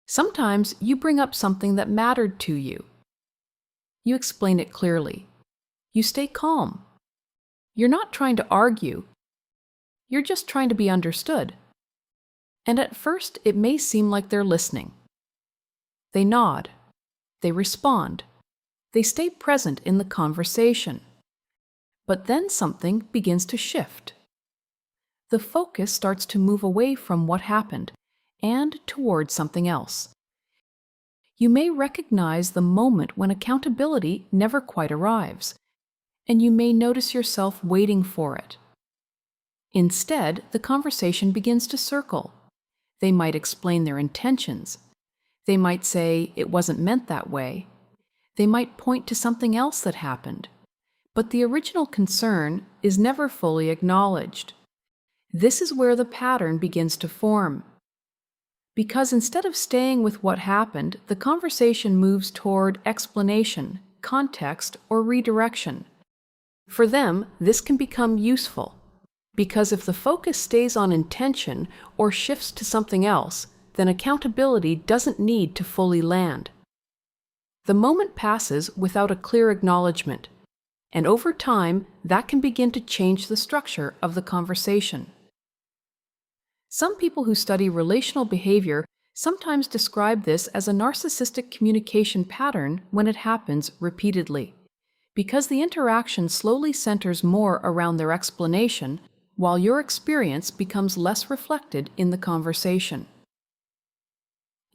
Sometimes you bring up something that mattered to you. You explain it clearly. You stay calm. You're not trying to argue. You're just trying to be understood. And at first, it may seem like they're listening. They nod. They respond. They stay present in the conversation. But then something begins to shift. The focus starts to move away from what happened and towards something else. You may recognize the moment when accountability never quite arrives, and you may notice yourself waiting for it. Instead, the conversation begins to circle. They might explain their intentions. They might say it wasn't meant that way. They might point to something else that happened. But the original concern is never fully acknowledged. This is where the pattern begins to form. Because instead of staying with what happened, the conversation moves toward explanation, context, or redirection. For them, this can become useful, because if the focus stays on intention or shifts to something else, then accountability doesn't need to fully land. The moment passes without a clear acknowledgment, and over time, that can begin to change the structure of the conversation. Some people who study relational behavior sometimes describe this as a narcissistic communication pattern when it happens repeatedly, because the interaction slowly centers more around their explanation, while your experience becomes less reflected in the conversation.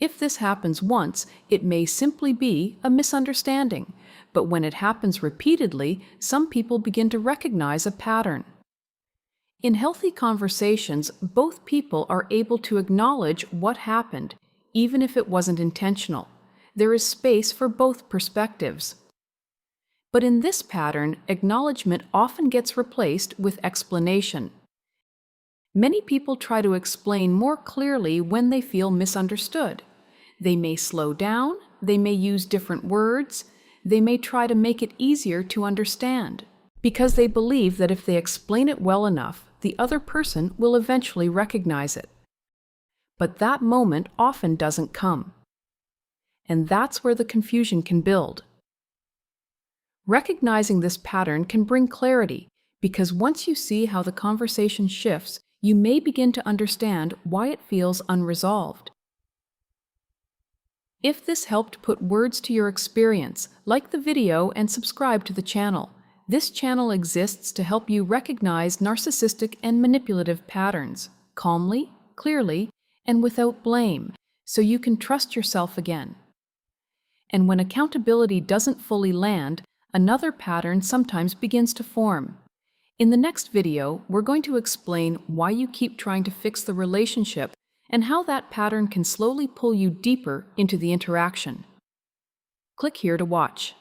If this happens once, it may simply be a misunderstanding, but when it happens repeatedly, some people begin to recognize a pattern. In healthy conversations, both people are able to acknowledge what happened, even if it wasn't intentional. There is space for both perspectives. But in this pattern, acknowledgement often gets replaced with explanation. Many people try to explain more clearly when they feel misunderstood. They may slow down, they may use different words, they may try to make it easier to understand, because they believe that if they explain it well enough, the other person will eventually recognize it. But that moment often doesn't come. And that's where the confusion can build. Recognizing this pattern can bring clarity, because once you see how the conversation shifts, you may begin to understand why it feels unresolved. If this helped put words to your experience, like the video and subscribe to the channel. This channel exists to help you recognize narcissistic and manipulative patterns calmly, clearly, and without blame, so you can trust yourself again. And when accountability doesn't fully land, another pattern sometimes begins to form. In the next video, we're going to explain why you keep trying to fix the relationship and how that pattern can slowly pull you deeper into the interaction. Click here to watch.